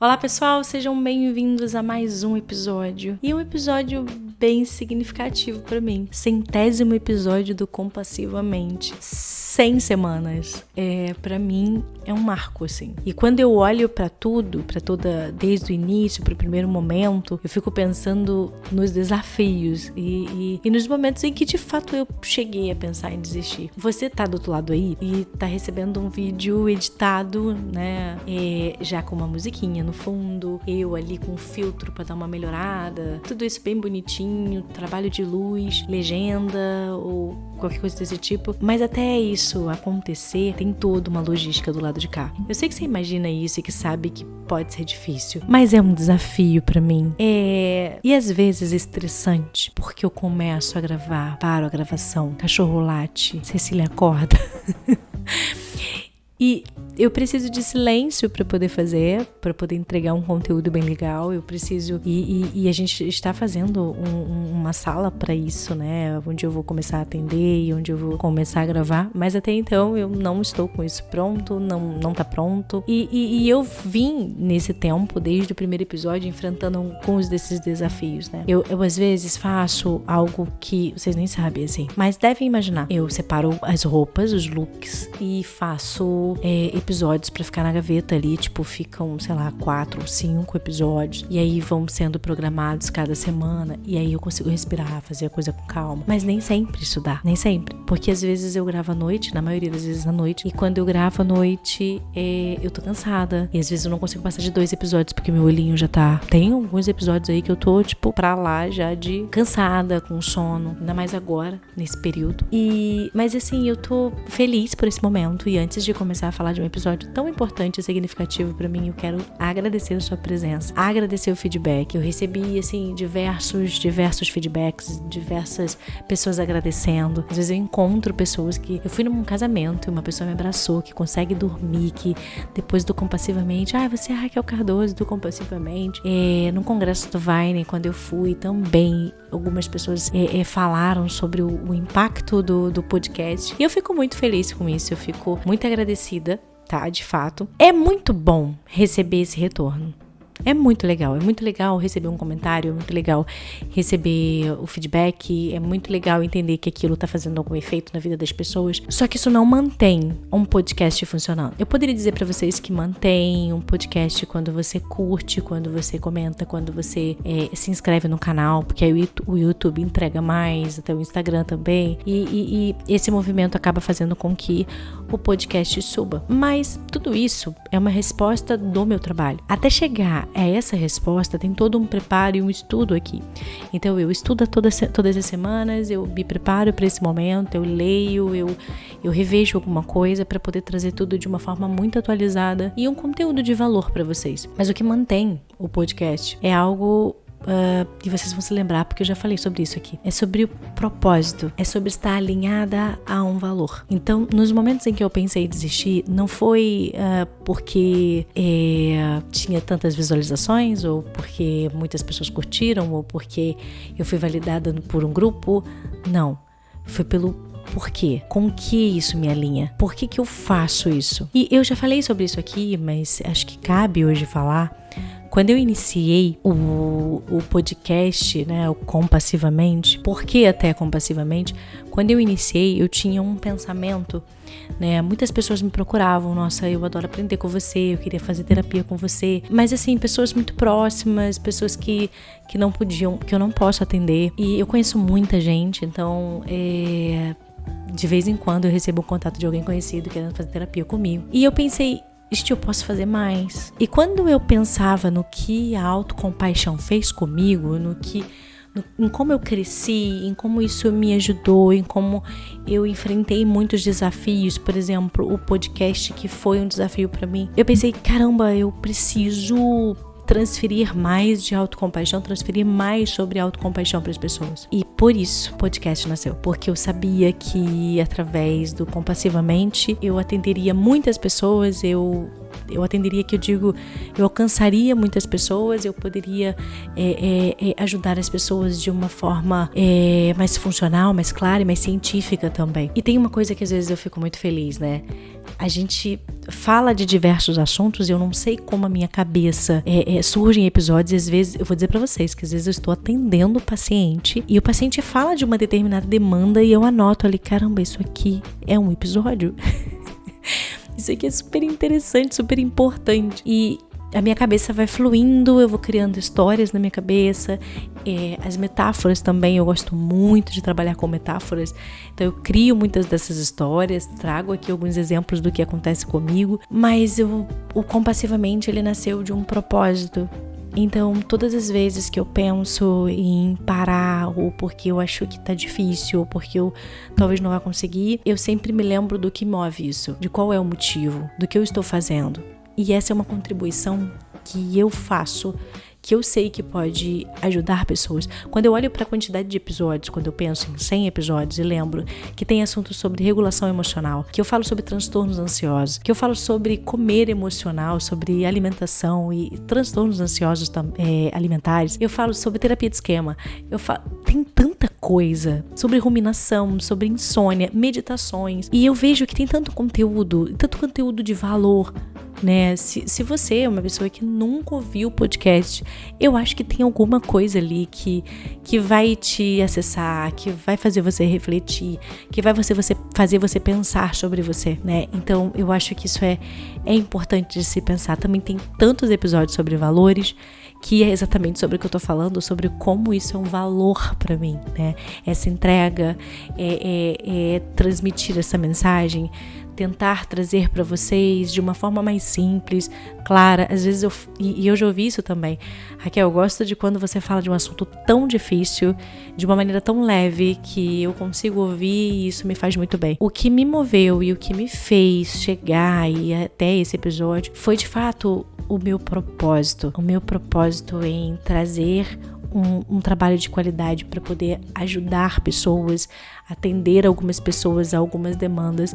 Olá pessoal, sejam bem-vindos a mais um episódio. E um episódio bem significativo pra mim. 100º episódio do Compassivamente. 100 semanas. Pra mim é um marco, assim. E quando eu olho pra tudo, desde o início, pro primeiro momento, eu fico pensando nos desafios e nos momentos em que de fato eu cheguei a pensar em desistir. Você tá do outro lado aí e tá recebendo um vídeo editado, né? Já com uma musiquinha no fundo, eu ali com um filtro pra dar uma melhorada, tudo isso bem bonitinho, trabalho de luz, legenda ou qualquer coisa desse tipo. Mas até isso acontecer, tem toda uma logística do lado de cá. Eu sei que você imagina isso e que sabe que pode ser difícil, mas é um desafio pra mim. E às vezes estressante, porque eu começo a gravar, paro a gravação, cachorro late, Cecília acorda. E eu preciso de silêncio para poder fazer, para poder entregar um conteúdo bem legal. Eu preciso e a gente está fazendo uma sala para isso, né? Onde eu vou começar a atender e onde eu vou começar a gravar. Mas até então eu não estou com isso pronto, não tá pronto. E eu vim nesse tempo, desde o primeiro episódio, enfrentando alguns desses desafios, né? Eu às vezes faço algo que vocês nem sabem, assim, mas devem imaginar. Eu separo as roupas, os looks e faço episódios pra ficar na gaveta ali, tipo, ficam, sei lá, 4 ou 5 episódios, e aí vão sendo programados cada semana, e aí eu consigo respirar, fazer a coisa com calma. Mas nem sempre isso dá, nem sempre, porque às vezes eu gravo à noite, na maioria das vezes à noite, e quando eu gravo à noite, eu tô cansada, e às vezes eu não consigo passar de 2 episódios, porque meu olhinho já tá... Tem alguns episódios aí que eu tô, tipo, pra lá já de cansada, com sono, ainda mais agora, nesse período. Mas assim, eu tô feliz por esse momento, e antes de começar a falar de um episódio tão importante e significativo pra mim, eu quero agradecer a sua presença, agradecer o feedback. Eu recebi, assim, diversos feedbacks, diversas pessoas agradecendo. Às vezes eu encontro pessoas que... Eu fui num casamento e uma pessoa me abraçou, que consegue dormir, que depois do Compassivamente, você é a Raquel Cardoso do Compassivamente. No Congresso do Vine, quando eu fui também, algumas pessoas falaram sobre o impacto do podcast. E eu fico muito feliz com isso, eu fico muito agradecida, tá? De fato. É muito bom receber esse retorno. É muito legal receber um comentário, é muito legal receber o feedback, é muito legal entender que aquilo tá fazendo algum efeito na vida das pessoas, só que isso não mantém um podcast funcionando. Eu poderia dizer pra vocês que mantém um podcast quando você curte, quando você comenta, quando você se inscreve no canal, porque aí o YouTube entrega mais, até o Instagram também, e esse movimento acaba fazendo com que o podcast suba. Mas tudo isso é uma resposta do meu trabalho. Até chegar a essa resposta, tem todo um preparo e um estudo aqui. Então eu estudo todas as semanas, eu me preparo para esse momento, eu leio, eu revejo alguma coisa para poder trazer tudo de uma forma muito atualizada e um conteúdo de valor para vocês. Mas o que mantém o podcast é algo e vocês vão se lembrar, porque eu já falei sobre isso aqui. É sobre o propósito, é sobre estar alinhada a um valor. Então, nos momentos em que eu pensei em desistir, não foi porque tinha tantas visualizações, ou porque muitas pessoas curtiram, ou porque eu fui validada por um grupo. Não, foi pelo porquê, com que isso me alinha, por que eu faço isso. E eu já falei sobre isso aqui, mas acho que cabe hoje falar. Quando eu iniciei o podcast, né, o Compassivamente, por que até Compassivamente? Quando eu iniciei, eu tinha um pensamento, né, muitas pessoas me procuravam, nossa, eu adoro aprender com você, eu queria fazer terapia com você, mas assim, pessoas muito próximas, pessoas que não podiam, que eu não posso atender, e eu conheço muita gente, então, de vez em quando eu recebo um contato de alguém conhecido querendo fazer terapia comigo, e eu pensei, eu posso fazer mais. E quando eu pensava no que a autocompaixão fez comigo, em como eu cresci, em como isso me ajudou, em como eu enfrentei muitos desafios, por exemplo, o podcast que foi um desafio pra mim, eu pensei, caramba, eu preciso transferir mais de autocompaixão, transferir mais sobre autocompaixão para as pessoas. E por isso o podcast nasceu, porque eu sabia que através do Compassivamente eu atenderia muitas pessoas, eu atenderia, que eu digo, eu alcançaria muitas pessoas, eu poderia ajudar as pessoas de uma forma mais funcional, mais clara e mais científica também. E tem uma coisa que às vezes eu fico muito feliz, né? a gente fala de diversos assuntos e eu não sei como a minha cabeça surge em episódios. E às vezes, eu vou dizer pra vocês que às vezes eu estou atendendo o paciente e o paciente fala de uma determinada demanda e eu anoto ali, caramba, isso aqui é um episódio. Isso aqui é super interessante, super importante. E a minha cabeça vai fluindo, eu vou criando histórias na minha cabeça. As metáforas também, eu gosto muito de trabalhar com metáforas. Então eu crio muitas dessas histórias, trago aqui alguns exemplos do que acontece comigo. Mas o Compassivamente, ele nasceu de um propósito. Então, todas as vezes que eu penso em parar, ou porque eu acho que tá difícil, ou porque eu talvez não vá conseguir, eu sempre me lembro do que move isso, de qual é o motivo, do que eu estou fazendo. E essa é uma contribuição que eu faço, que eu sei que pode ajudar pessoas. Quando eu olho para a quantidade de episódios, quando eu penso em 100 episódios e lembro que tem assuntos sobre regulação emocional, que eu falo sobre transtornos ansiosos, que eu falo sobre comer emocional, sobre alimentação e transtornos ansiosos alimentares, eu falo sobre terapia de esquema, tem tanta coisa sobre ruminação, sobre insônia, meditações, e eu vejo que tem tanto conteúdo de valor, né? Se você é uma pessoa que nunca ouviu o podcast, eu acho que tem alguma coisa ali que vai te acessar, que vai fazer você refletir, que vai fazer você pensar sobre você, né? Então eu acho que isso é importante de se pensar. Também tem tantos episódios sobre valores, que é exatamente sobre o que eu tô falando, sobre como isso é um valor pra mim, né? Essa entrega, transmitir essa mensagem, tentar trazer para vocês de uma forma mais simples, clara. Às vezes eu já ouvi isso também. Raquel, eu gosto de quando você fala de um assunto tão difícil, de uma maneira tão leve, que eu consigo ouvir e isso me faz muito bem. O que me moveu e o que me fez chegar e até esse episódio foi de fato o meu propósito em trazer um trabalho de qualidade para poder ajudar pessoas, atender algumas pessoas a algumas demandas.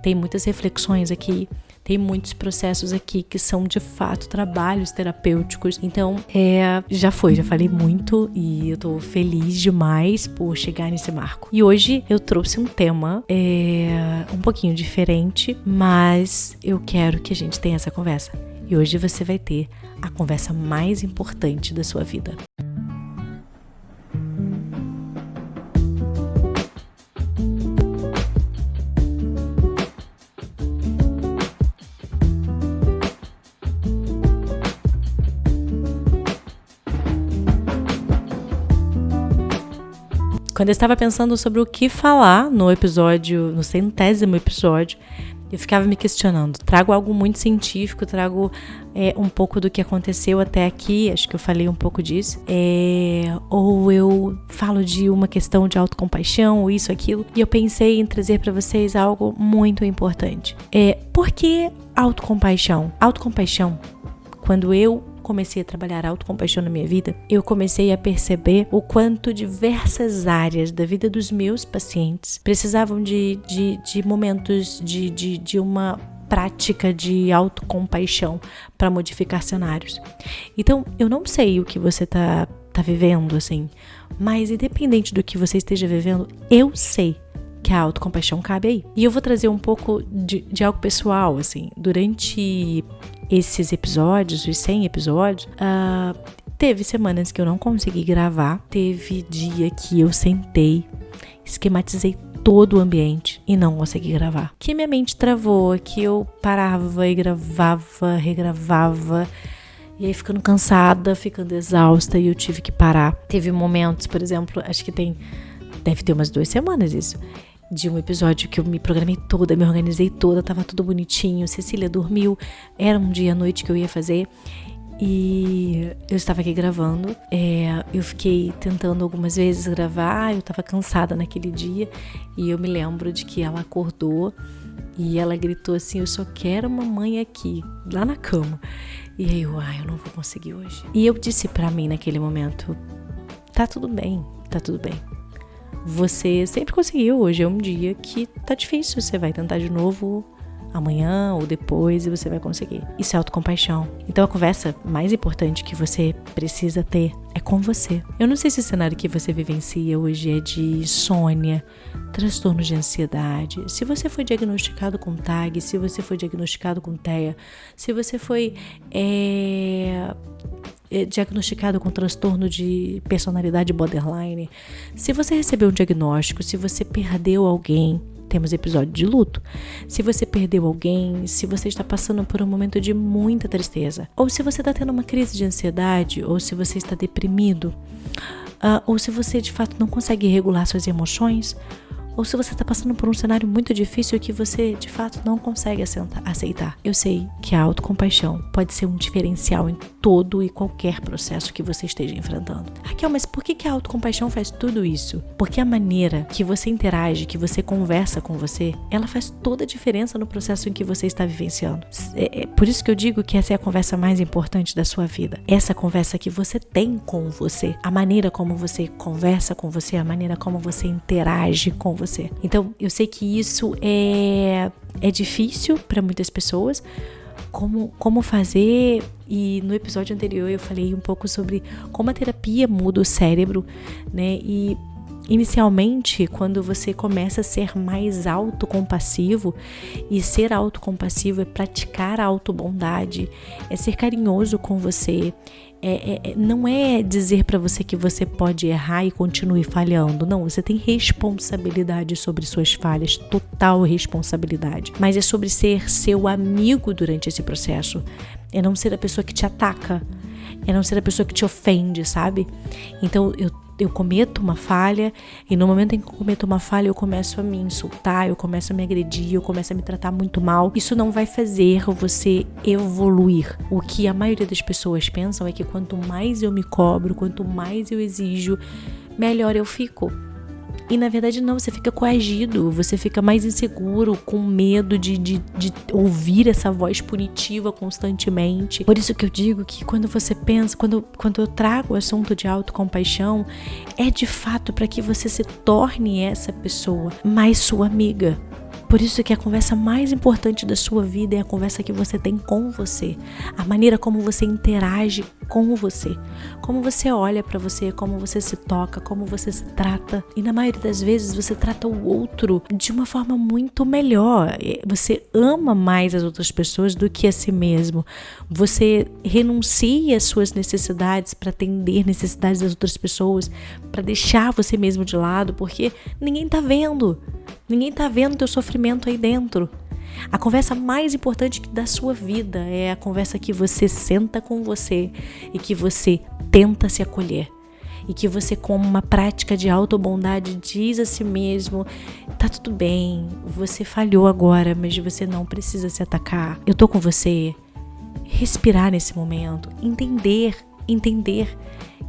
Tem muitas reflexões aqui, tem muitos processos aqui que são de fato trabalhos terapêuticos. Então, já falei muito e eu tô feliz demais por chegar nesse marco. E hoje eu trouxe um tema um pouquinho diferente, mas eu quero que a gente tenha essa conversa. E hoje você vai ter a conversa mais importante da sua vida. Quando eu estava pensando sobre o que falar no 100º episódio, eu ficava me questionando. Trago algo muito científico, trago um pouco do que aconteceu até aqui, acho que eu falei um pouco disso. Ou eu falo de uma questão de autocompaixão, ou isso, aquilo. E eu pensei em trazer para vocês algo muito importante. Por que autocompaixão? Autocompaixão, quando eu comecei a trabalhar autocompaixão na minha vida, eu comecei a perceber o quanto diversas áreas da vida dos meus pacientes precisavam de momentos de uma prática de autocompaixão para modificar cenários. Então, eu não sei o que você tá vivendo, assim, mas independente do que você esteja vivendo, eu sei que a autocompaixão cabe aí. E eu vou trazer um pouco de algo pessoal, assim. Durante esses episódios, os 100 episódios, teve semanas que eu não consegui gravar. Teve dia que eu sentei, esquematizei todo o ambiente e não consegui gravar. Que minha mente travou, que eu parava e gravava, regravava. E aí ficando cansada, ficando exausta, e eu tive que parar. Teve momentos, por exemplo, acho que deve ter umas 2 semanas isso, de um episódio que eu me programei toda, me organizei toda, tava tudo bonitinho, Cecília dormiu, era um dia à noite que eu ia fazer, e eu estava aqui gravando, eu fiquei tentando algumas vezes gravar, eu tava cansada naquele dia, e eu me lembro de que ela acordou, e ela gritou assim, eu só quero mamãe aqui, lá na cama. E aí eu não vou conseguir hoje. E eu disse pra mim naquele momento, tá tudo bem. Você sempre conseguiu, hoje é um dia que tá difícil, você vai tentar de novo amanhã ou depois e você vai conseguir. Isso é autocompaixão. Então a conversa mais importante que você precisa ter é com você. Eu não sei se o cenário que você vivencia hoje é de insônia, transtorno de ansiedade. Se você foi diagnosticado com TAG, se você foi diagnosticado com TEA, se você foi diagnosticado com transtorno de personalidade borderline, se você recebeu um diagnóstico, se você perdeu alguém, temos episódio de luto. Se você perdeu alguém, se você está passando por um momento de muita tristeza, ou se você está tendo uma crise de ansiedade, ou se você está deprimido, ou se você de fato não consegue regular suas emoções, ou se você está passando por um cenário muito difícil que você de fato não consegue aceitar. Eu sei que a autocompaixão pode ser um diferencial em todo e qualquer processo que você esteja enfrentando. Raquel, mas por que a autocompaixão faz tudo isso? Porque a maneira que você interage, que você conversa com você, ela faz toda a diferença no processo em que você está vivenciando. É por isso que eu digo que essa é a conversa mais importante da sua vida. Essa conversa que você tem com você. A maneira como você conversa com você, a maneira como você interage com você. Então, eu sei que isso é difícil para muitas pessoas. Como fazer, e no episódio anterior eu falei um pouco sobre como a terapia muda o cérebro, né? E inicialmente, quando você começa a ser mais autocompassivo, e ser autocompassivo é praticar a autobondade, é ser carinhoso com você, não é dizer para você que você pode errar e continue falhando. Não, você tem responsabilidade sobre suas falhas, total responsabilidade. Mas é sobre ser seu amigo durante esse processo. É não ser a pessoa que te ataca, é não ser a pessoa que te ofende, sabe? Então eu cometo uma falha, e no momento em que eu cometo uma falha eu começo a me insultar, eu começo a me agredir, eu começo a me tratar muito mal. Isso não vai fazer você evoluir. O que a maioria das pessoas pensam é que quanto mais eu me cobro, quanto mais eu exijo, melhor eu fico. E na verdade não, você fica coagido, você fica mais inseguro, com medo de ouvir essa voz punitiva constantemente. Por isso que eu digo que quando você pensa, quando eu trago o assunto de autocompaixão, é de fato para que você se torne essa pessoa mais sua amiga. Por isso que a conversa mais importante da sua vida é a conversa que você tem com você. A maneira como você interage com você. Como você olha para você, como você se toca, como você se trata. E na maioria das vezes você trata o outro de uma forma muito melhor. Você ama mais as outras pessoas do que a si mesmo. Você renuncia às suas necessidades para atender necessidades das outras pessoas, para deixar você mesmo de lado, porque ninguém tá vendo. Ninguém tá vendo teu sofrimento aí dentro. A conversa mais importante da sua vida é a conversa que você senta com você e que você tenta se acolher. E que você, como uma prática de autobondade, diz a si mesmo: tá tudo bem, você falhou agora, mas você não precisa se atacar. Eu tô com você. Respirar nesse momento, entender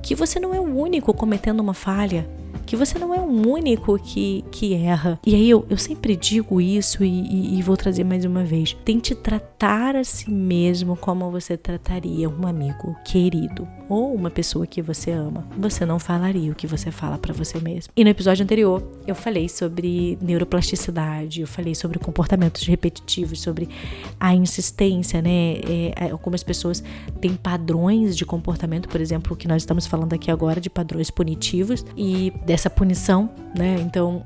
que você não é o único cometendo uma falha, que você não é o único que erra. E aí eu sempre digo isso e vou trazer mais uma vez. Tente tratar a si mesmo como você trataria um amigo querido ou uma pessoa que você ama. Você não falaria o que você fala pra você mesmo. E no episódio anterior eu falei sobre neuroplasticidade, eu falei sobre comportamentos repetitivos, sobre a insistência, né? Algumas pessoas têm padrões de comportamento, por exemplo, o que nós estamos falando aqui agora de padrões punitivos e dessa punição, né? Então,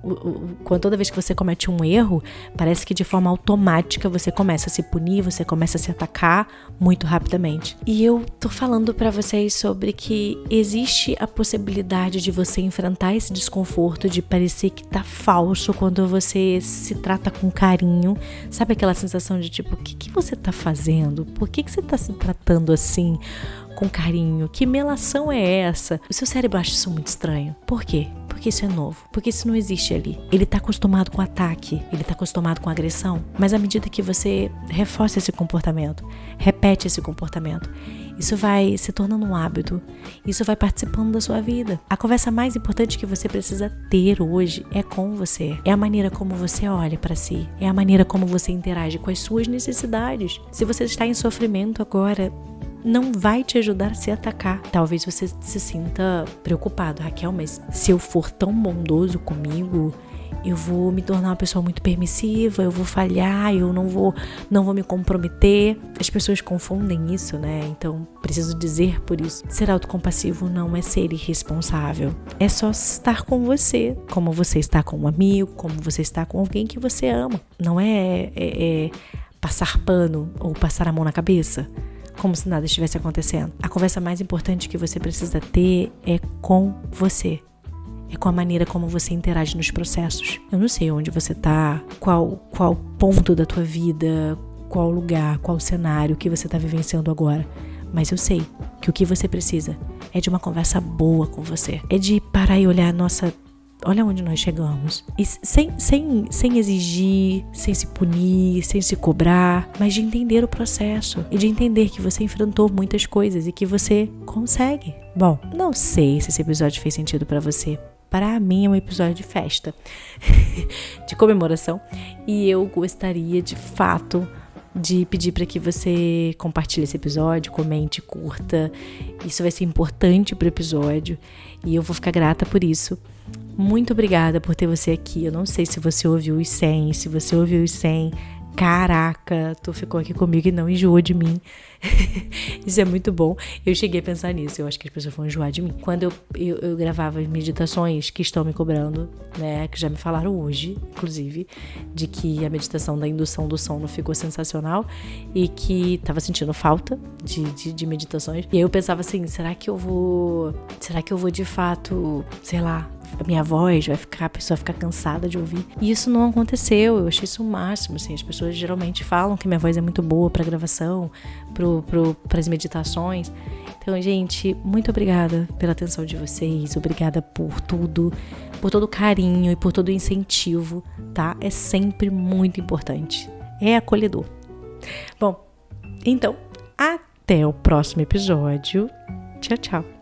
toda vez que você comete um erro, parece que de forma automática você começa a se punir, você começa a se atacar muito rapidamente. E eu tô falando pra vocês sobre que existe a possibilidade de você enfrentar esse desconforto, de parecer que tá falso quando você se trata com carinho. Sabe aquela sensação de tipo, o que você tá fazendo? Por que você tá se tratando assim? Com carinho, que melação é essa? O seu cérebro acha isso muito estranho. Por quê? Porque isso é novo, porque isso não existe ali. Ele tá acostumado com ataque, ele tá acostumado com agressão, mas à medida que você reforça esse comportamento, repete esse comportamento, isso vai se tornando um hábito, isso vai participando da sua vida. A conversa mais importante que você precisa ter hoje é com você, é a maneira como você olha para si, é a maneira como você interage com as suas necessidades. Se você está em sofrimento agora, não vai te ajudar a se atacar. Talvez você se sinta preocupado. Raquel, mas se eu for tão bondoso comigo eu vou me tornar uma pessoa muito permissiva, eu vou falhar, eu não vou me comprometer. As pessoas confundem isso, né? Então, preciso dizer por isso. Ser autocompassivo não é ser irresponsável. É só estar com você, como você está com um amigo, como você está com alguém que você ama. Não é passar pano ou passar a mão na cabeça, como se nada estivesse acontecendo. A conversa mais importante que você precisa ter é com você. É com a maneira como você interage nos processos. Eu não sei onde você tá, qual ponto da tua vida, qual lugar, qual cenário que você tá vivenciando agora. Mas eu sei que o que você precisa é de uma conversa boa com você. É de parar e olhar, nossa, olha onde nós chegamos. E sem exigir, sem se punir, sem se cobrar, mas de entender o processo e de entender que você enfrentou muitas coisas e que você consegue. Bom, não sei se esse episódio fez sentido pra você. Para mim é um episódio de festa, de comemoração, e eu gostaria de fato de pedir para que você compartilhe esse episódio, comente, curta. Isso vai ser importante para o episódio e eu vou ficar grata por isso. Muito obrigada por ter você aqui. Eu não sei se você ouviu os 100, se você ouviu os 100, caraca, tu ficou aqui comigo e não enjoou de mim. Isso é muito bom. Eu cheguei a pensar nisso. Eu acho que as pessoas vão enjoar de mim. Quando eu gravava as meditações que estão me cobrando, né, que já me falaram hoje, inclusive, de que a meditação da indução do sono ficou sensacional e que tava sentindo falta de meditações. E aí eu pensava assim, será que eu vou de fato, sei lá, a minha voz a pessoa vai ficar cansada de ouvir. E isso não aconteceu, eu achei isso o máximo, assim. As pessoas geralmente falam que minha voz é muito boa pra gravação, pras meditações. Então, gente, muito obrigada pela atenção de vocês, obrigada por tudo, por todo o carinho e por todo o incentivo, tá? É sempre muito importante, é acolhedor. Bom, então, até o próximo episódio. Tchau, tchau.